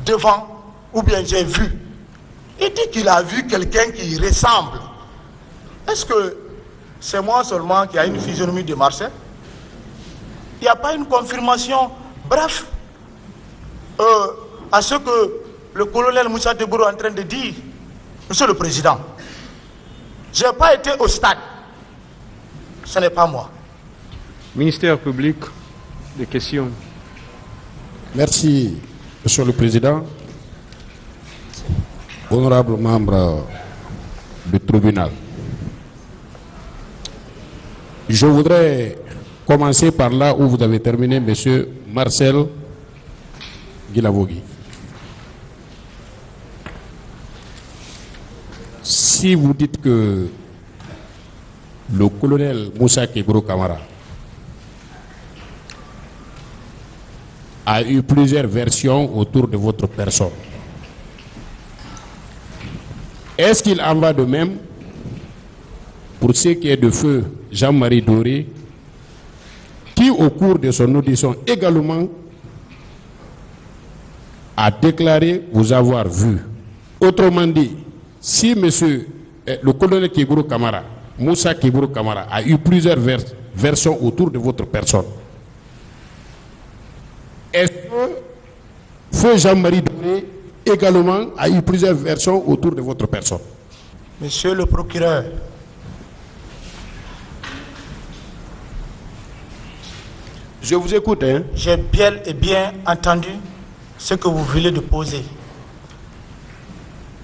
devant, ou bien j'ai vu. Il dit qu'il a vu quelqu'un qui ressemble. Est-ce que c'est moi seulement qui a une physionomie de Marcel? Il n'y a pas une confirmation, bref, à ce que le colonel Moussa Keboro est en train de dire. Monsieur le Président, je n'ai pas été au stade. Ce n'est pas moi. Ministère public, des questions. Merci, Monsieur le Président. Honorable membre du tribunal. Je voudrais commencer par là où vous avez terminé, Monsieur Marcel Guilavogui. Si vous dites que le colonel Moussa Kebro Kamara a eu plusieurs versions autour de votre personne. Est-ce qu'il en va de même pour ce qui est de feu Jean-Marie Doré, qui au cours de son audition également a déclaré vous avoir vu? Autrement dit, si monsieur le colonel Kebro Kamara, Moussa Kebro Kamara, a eu plusieurs versions autour de votre personne, est-ce que feu Jean-Marie Doré également a eu plusieurs versions autour de votre personne? Monsieur le procureur, je vous écoute. Hein? J'ai bien et bien entendu ce que vous venez de poser.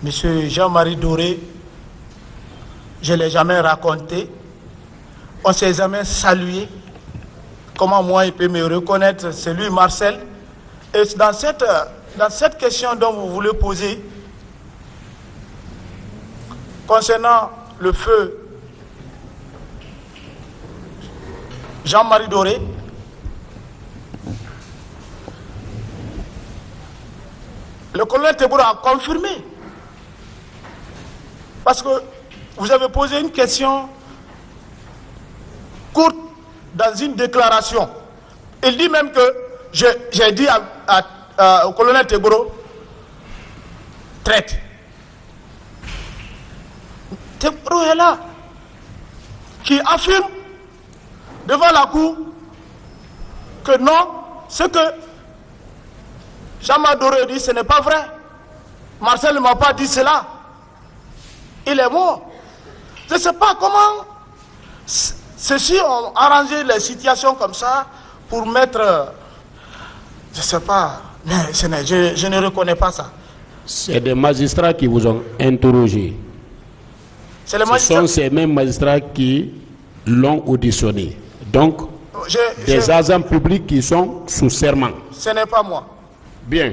Monsieur Jean-Marie Doré, je ne l'ai jamais raconté. On ne s'est jamais salué. Comment moi il peut me reconnaître? C'est lui, Marcel. Et dans cette question dont vous voulez poser, concernant le feu Jean-Marie Doré, le colonel Teboura a confirmé. Parce que vous avez posé une question courte dans une déclaration. Il dit même que j'ai dit au colonel Teboura, traite. Teboura est là, qui affirme devant la cour que non, ce que Jean-Marie Doré dit, ce n'est pas vrai. Marcel ne m'a pas dit cela. Il est mort. Je ne sais pas comment ceux-ci ont arrangé les situations comme ça pour mettre... Je ne sais pas, mais je ne reconnais pas ça. C'est des magistrats qui vous ont interrogé. Ce sont ces mêmes magistrats qui l'ont auditionné. Donc, des agents publics qui sont sous serment. Ce n'est pas moi. Bien.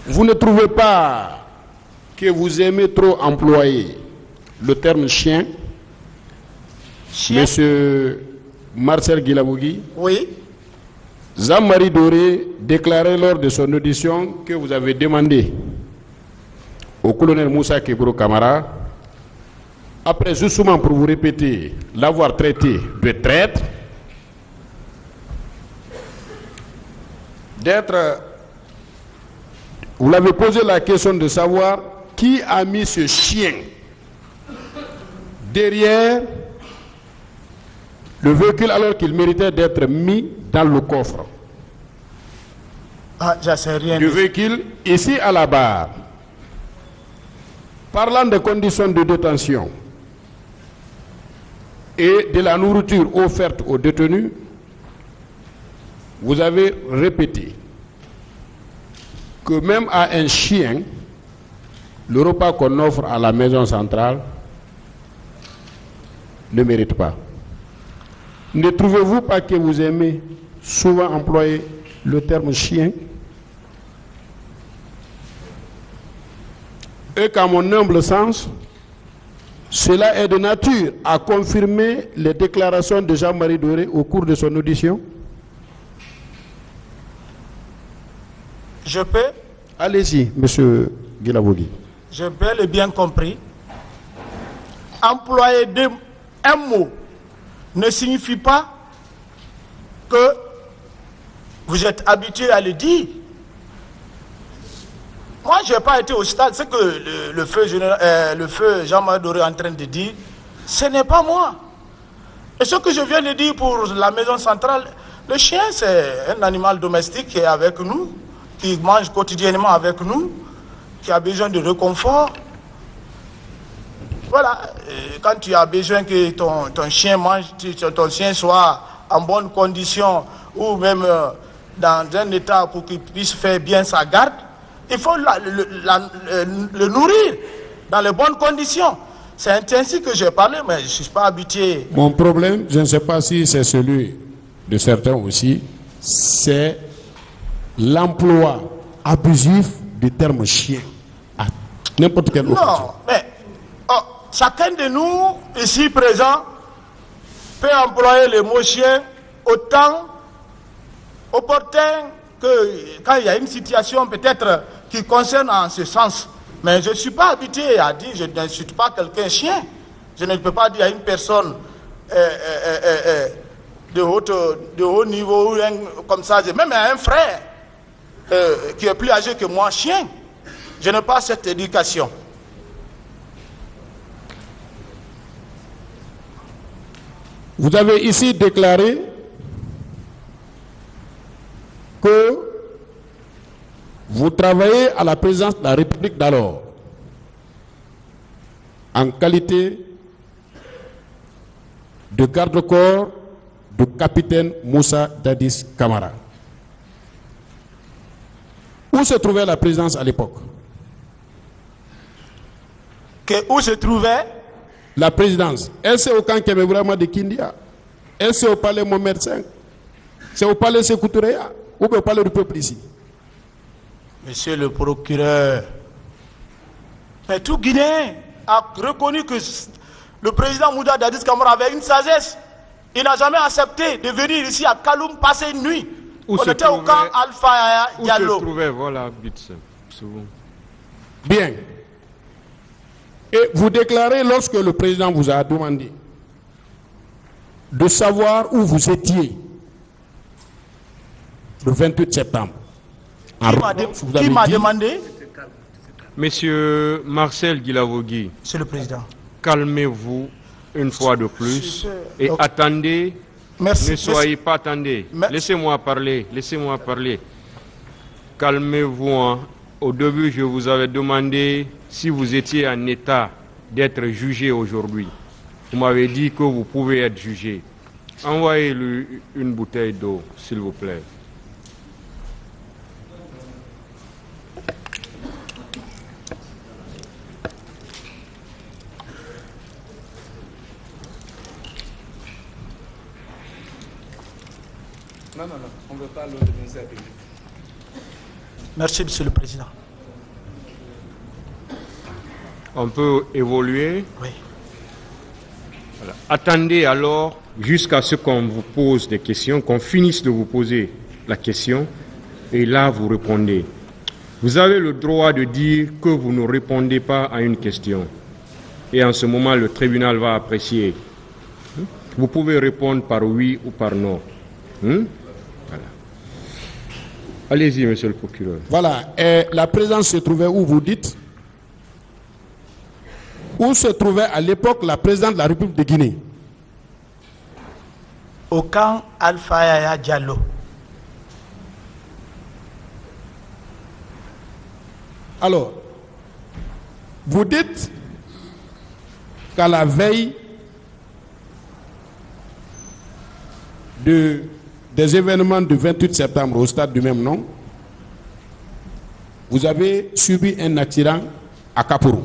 Vous ne trouvez pas que vous aimez trop employer le terme chien? Monsieur Marcel Guilabogui? Oui. Jean-Marie Doré déclarait lors de son audition que vous avez demandé au colonel Moussa Kebro Kamara, après justement pour vous répéter, l'avoir traité de traître, vous l'avez posé la question de savoir qui a mis ce chien derrière le véhicule alors qu'il méritait d'être mis dans le coffre. Ah, je sais rien. Du véhicule ici à la barre. Parlant des conditions de détention et de la nourriture offerte aux détenus, vous avez répété que même à un chien, le repas qu'on offre à la maison centrale ne mérite pas. Ne trouvez-vous pas que vous aimez souvent employer le terme chien? Et qu'à mon humble sens, cela est de nature à confirmer les déclarations de Jean-Marie Doré au cours de son audition? Je peux? Allez-y, monsieur Guilabogui. J'ai bel et bien compris. Employer un mot ne signifie pas que vous êtes habitué à le dire. Moi, je n'ai pas été au stade. Ce que le feu Jean-Marie Doré est en train de dire, ce n'est pas moi. Et ce que je viens de dire pour la maison centrale, le chien, c'est un animal domestique qui est avec nous, qui mange quotidiennement avec nous, qui a besoin de réconfort. Voilà, quand tu as besoin que ton chien mange, ton chien soit en bonne condition ou même dans un état pour qu'il puisse faire bien sa garde, il faut le nourrir dans les bonnes conditions. C'est ainsi que j'ai parlé, mais je ne suis pas habitué. Mon problème, je ne sais pas si c'est celui de certains aussi, c'est l'emploi abusif du terme chien à n'importe quelle occasion. Non, mais chacun de nous, ici présent, peut employer le mot chien autant opportun que quand il y a une situation peut-être qui concerne en ce sens. Mais je ne suis pas habitué à dire, je n'insulte pas quelqu'un chien. Je ne peux pas dire à une personne de haut niveau, comme ça, même à un frère qui est plus âgé que moi, chien. Je n'ai pas cette éducation. Vous avez ici déclaré que vous travaillez à la présidence de la République d'alors en qualité de garde-corps du capitaine Moussa Dadis Camara. Où se trouvait la présidence à l'époque? Où se trouvait la présidence? Est-ce au camp Kemebrama de Kindia? Est-ce au palais Mohamed V? C'est au palais Sékou Touréa ou au palais du peuple ici? Monsieur le procureur, mais tout Guinéen a reconnu que le président Moussa Dadis Camara avait une sagesse. Il n'a jamais accepté de venir ici à Kaloum passer une nuit. On était au camp Alpha Diallo. Où se trouvait, voilà, bien. Et vous déclarez, lorsque le président vous a demandé de savoir où vous étiez le 28 septembre. Qui m'a demandé? Monsieur Marcel Guilavogui. Monsieur le président. Calmez-vous une fois de plus et attendez. Merci. Ne soyez pas attendez. Laissez-moi parler. Laissez-moi parler. Calmez-vous. Hein. Au début, je vous avais demandé si vous étiez en état d'être jugé aujourd'hui. Vous m'avez dit que vous pouvez être jugé. Envoyez-lui une bouteille d'eau, s'il vous plaît. Non, on ne veut pas l'eau de ministère public. Merci, monsieur le président. On peut évoluer. Oui. Voilà. Attendez alors jusqu'à ce qu'on vous pose des questions, qu'on finisse de vous poser la question, et là vous répondez. Vous avez le droit de dire que vous ne répondez pas à une question. Et en ce moment, le tribunal va apprécier. Vous pouvez répondre par oui ou par non. Voilà. Allez-y, monsieur le procureur. Voilà. Et la présidence se trouvait où vous dites? Où se trouvait à l'époque la présidente de la République de Guinée? Au camp Alpha Diallo. Alors, vous dites qu'à la veille des événements du 28 septembre au stade du même nom, vous avez subi un accident à Kapuru.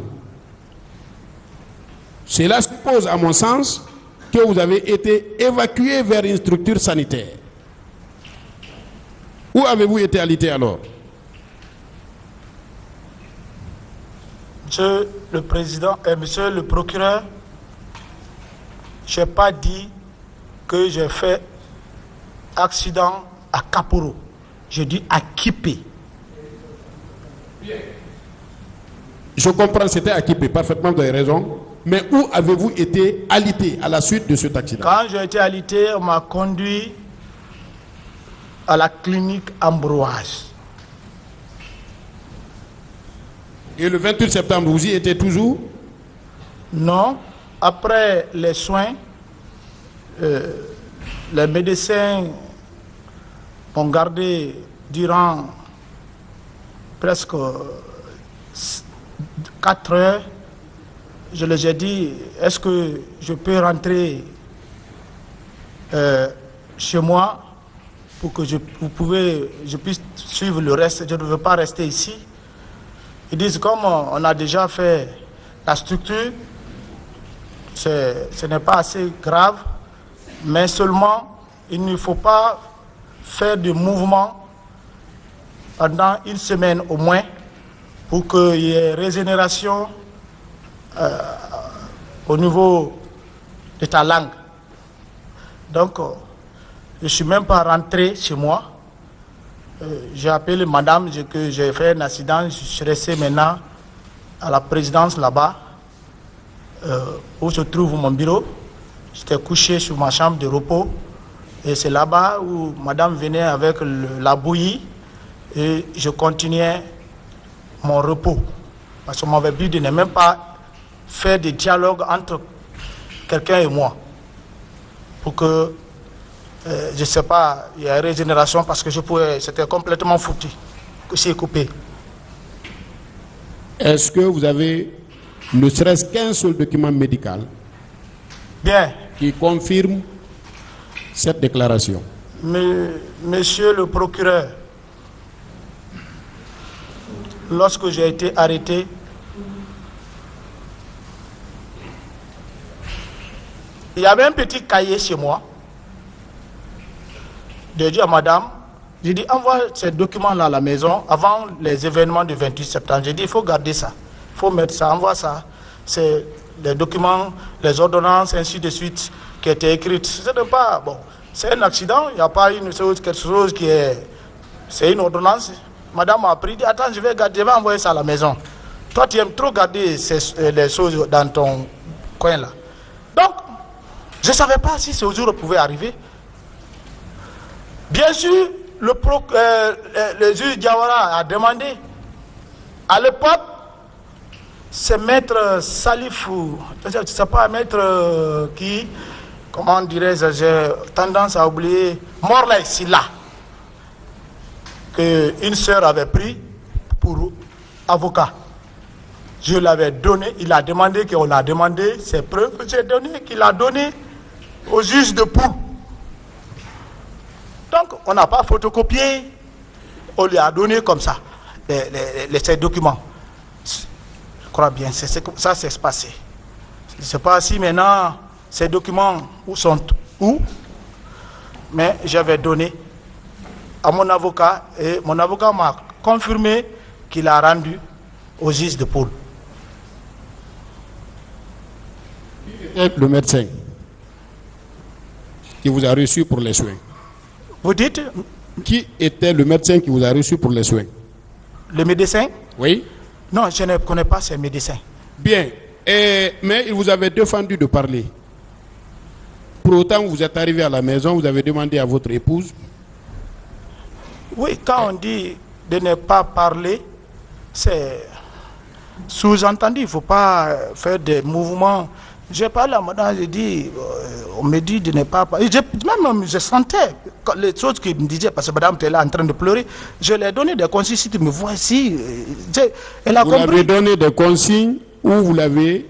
Cela suppose, à mon sens, que vous avez été évacué vers une structure sanitaire. Où avez-vous été alité alors? Monsieur le président et monsieur le procureur, je n'ai pas dit que j'ai fait accident à Kapuru. Je dis à Kipé. Je comprends, c'était à Kipé, parfaitement, vous avez raison. Mais où avez-vous été alité à la suite de cet accident? Quand j'ai été alité, on m'a conduit à la clinique Ambroise. Et le 28 septembre, vous y étiez toujours? Non. Après les soins, les médecins m'ont gardé durant presque 4 heures. Je les ai dit, est-ce que je peux rentrer chez moi pour que je puisse suivre le reste? Je ne veux pas rester ici. Ils disent, comme on a déjà fait la structure, ce n'est pas assez grave, mais seulement il ne faut pas faire de mouvement pendant une semaine au moins pour qu'il y ait régénération au niveau de ta langue. Donc, je ne suis même pas rentré chez moi. J'ai appelé madame, que j'ai fait un accident, je suis resté maintenant à la présidence là-bas, où se trouve mon bureau. J'étais couché sur ma chambre de repos. Et c'est là-bas où madame venait avec la bouillie et je continuais mon repos. Parce qu'on m'avait dit de ne même pas faire de dialogue entre quelqu'un et moi. Pour que, je ne sais pas, il y a une régénération parce que c'était complètement foutu, que c'est coupé. Est-ce que vous avez ne serait-ce qu'un seul document médical qui confirme cette déclaration? Monsieur le procureur, lorsque j'ai été arrêté, il y avait un petit cahier chez moi. J'ai dit à madame, j'ai dit envoie ces documents-là à la maison avant les événements du 28 septembre. J'ai dit il faut garder ça, il faut mettre ça, envoie ça. C'est les documents, les ordonnances, ainsi de suite, qui étaient écrites. Ce n'est pas, bon, c'est un accident, il n'y a pas quelque chose qui est... C'est une ordonnance. Madame m'a appris, dit attends, je vais envoyer ça à la maison. Toi, tu aimes trop garder les choses dans ton coin là. Donc, je ne savais pas si ce jour pouvait arriver. Bien sûr, le juge Diawara a demandé. À l'époque, c'est maître Salifou, je ne sais pas, maître qui, comment dirais-je, j'ai tendance à oublier, Morlaï Silla, qu'une sœur avait pris pour avocat. Je l'avais donné, il a demandé qu'on a demandé ses preuves, j'ai donné, qu'il a donné au juge de Pou. Donc, on n'a pas photocopié, on lui a donné comme ça, ces documents. Je crois bien, ça s'est passé. Je ne sais pas si maintenant, ces documents sont où, mais j'avais donné à mon avocat, et mon avocat m'a confirmé qu'il a rendu au juge de Pôle. Le médecin qui vous a reçu pour les soins. Vous dites? Qui était le médecin qui vous a reçu pour les soins? Le médecin? Oui. Non, je ne connais pas ces médecins. Bien. Mais il vous avait défendu de parler. Pour autant, vous êtes arrivé à la maison, vous avez demandé à votre épouse. Oui, quand on dit de ne pas parler, c'est sous-entendu. Il ne faut pas faire des mouvements. J'ai parlé à madame, j'ai dit, on me dit de ne pas parler. Même je sentais les choses qu'il me disait, parce que madame était là en train de pleurer. Je lui ai donné des consignes, si tu me vois ici. Elle a compris. Vous l'avez donné des consignes ou vous l'avez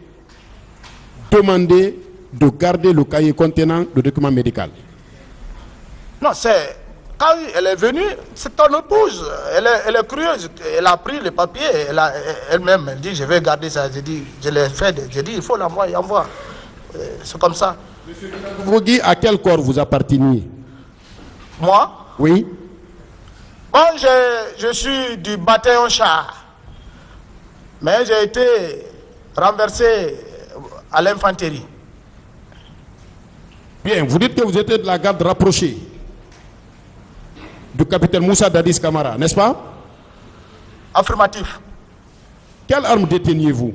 demandé de garder le cahier contenant le document médical? Non, c'est... Quand elle est venue, c'est ton épouse. Elle est curieuse. Elle a pris le papier. Elle-même, elle dit, je vais garder ça. J'ai dit, je l'ai fait. J'ai dit, il faut l'envoyer. Envoie. C'est comme ça. Monsieur Vogui, à quel corps vous apparteniez? Moi? Oui. Bon, je suis du bataillon char. Mais j'ai été renversé à l'infanterie. Bien, vous dites que vous étiez de la garde rapprochée du capitaine Moussa Dadis Camara, n'est-ce pas? Affirmatif. Quelle arme déteniez-vous?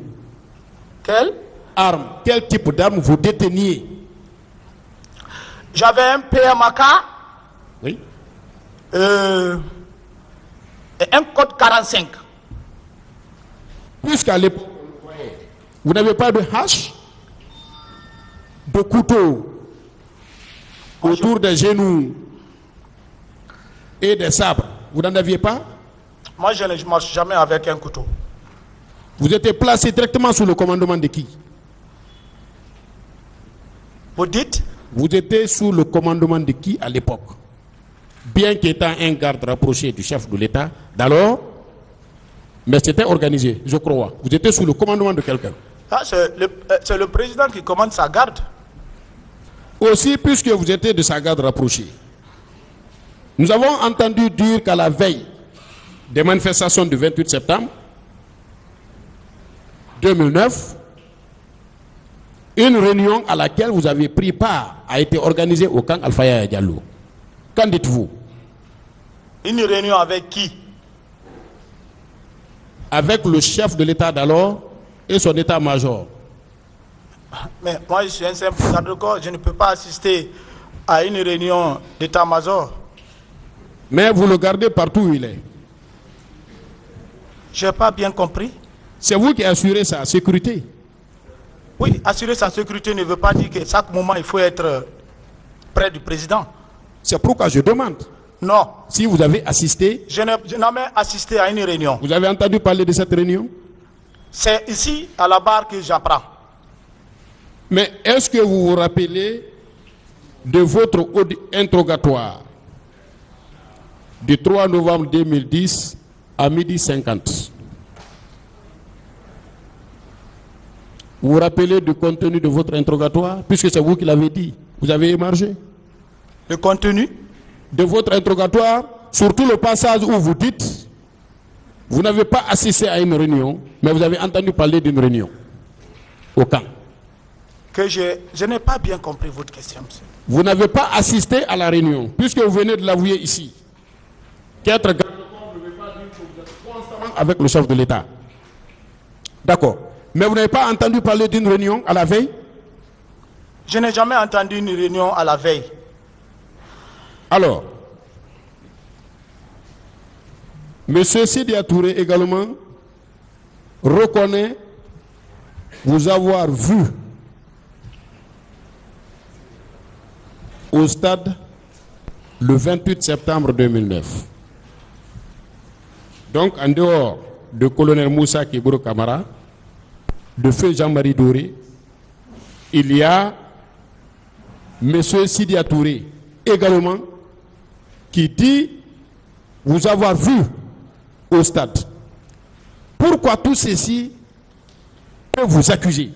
Quelle arme? Quel type d'arme vous déteniez? J'avais un PMAK. Oui. Et un code 45. Puisqu'à l'époque, vous n'avez pas de hache, de couteau autour des genoux et des sabres, vous n'en aviez pas? Moi, je ne marche jamais avec un couteau. Vous étiez placé directement sous le commandement de qui? Vous dites? Vous étiez sous le commandement de qui à l'époque? Bien qu'étant un garde rapproché du chef de l'État, d'alors, mais c'était organisé, je crois. Vous étiez sous le commandement de quelqu'un? Ah, c'est le président qui commande sa garde. Aussi, puisque vous étiez de sa garde rapprochée, nous avons entendu dire qu'à la veille des manifestations du 28 septembre 2009, Une réunion à laquelle vous avez pris part a été organisée au camp Alpha Yaya Diallo. Qu'en dites-vous? Une réunion avec qui? Avec le chef de l'État d'alors et son état-major. Mais moi, je suis un simple garde de corps, je ne peux pas assister à une réunion d'état-major. Mais vous le gardez partout où il est. Je n'ai pas bien compris. C'est vous qui assurez sa sécurité. Oui, assurer sa sécurité ne veut pas dire qu'à chaque moment, il faut être près du président. C'est pourquoi je demande. Non. Si vous avez assisté... Je n'ai jamais assisté à une réunion. Vous avez entendu parler de cette réunion? C'est ici, à la barre, que j'apprends. Mais est-ce que vous vous rappelez de votre interrogatoire du 3 novembre 2010 à 12h50? Vous vous rappelez du contenu de votre interrogatoire, puisque c'est vous qui l'avez dit, vous avez émargé? Le contenu de votre interrogatoire, surtout le passage où vous dites, vous n'avez pas assisté à une réunion, mais vous avez entendu parler d'une réunion au camp. Que je n'ai pas bien compris votre question, monsieur. Vous n'avez pas assisté à la réunion, puisque vous venez de l'avouer ici. Qu'être garde de corps ne veut pas dire que vous êtes constamment avec le chef de l'État. D'accord. Mais vous n'avez pas entendu parler d'une réunion à la veille? Je n'ai jamais entendu une réunion à la veille. Alors, M. Sidia Touré également reconnaît vous avoir vu au stade le 28 septembre 2009. Donc, en dehors de colonel Moussa Kiburo Kamara, de feu Jean-Marie Doré, il y a M. Sidia Touré également qui dit vous avoir vu au stade. Pourquoi tout ceci peut vous accuser?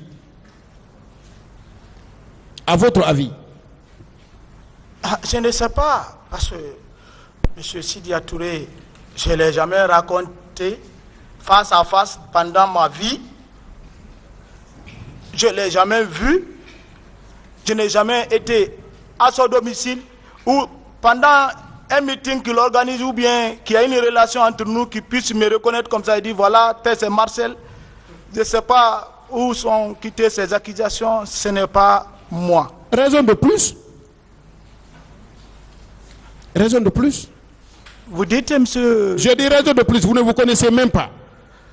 À votre avis? Je ne sais pas, parce que M. Sidia Touré, je ne l'ai jamais raconté face à face pendant ma vie. Je ne l'ai jamais vu. Je n'ai jamais été à son domicile ou pendant un meeting qu'il organise ou bien qu'il y a une relation entre nous qui puisse me reconnaître comme ça et dire voilà, c'est Marcel. Je ne sais pas où sont quittées ces accusations, ce n'est pas moi. Raison de plus? Raison de plus? Vous dites, monsieur... Je dis raison de plus, vous ne vous connaissez même pas.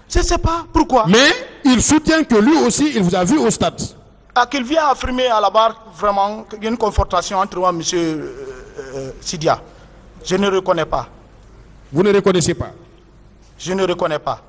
Je ne sais pas, pourquoi? Mais il soutient que lui aussi, il vous a vu au stade. Ah, qu'il vient affirmer à la barre vraiment qu'il y a une confrontation entre moi et monsieur Sidia. Je ne reconnais pas. Vous ne reconnaissez pas? Je ne reconnais pas.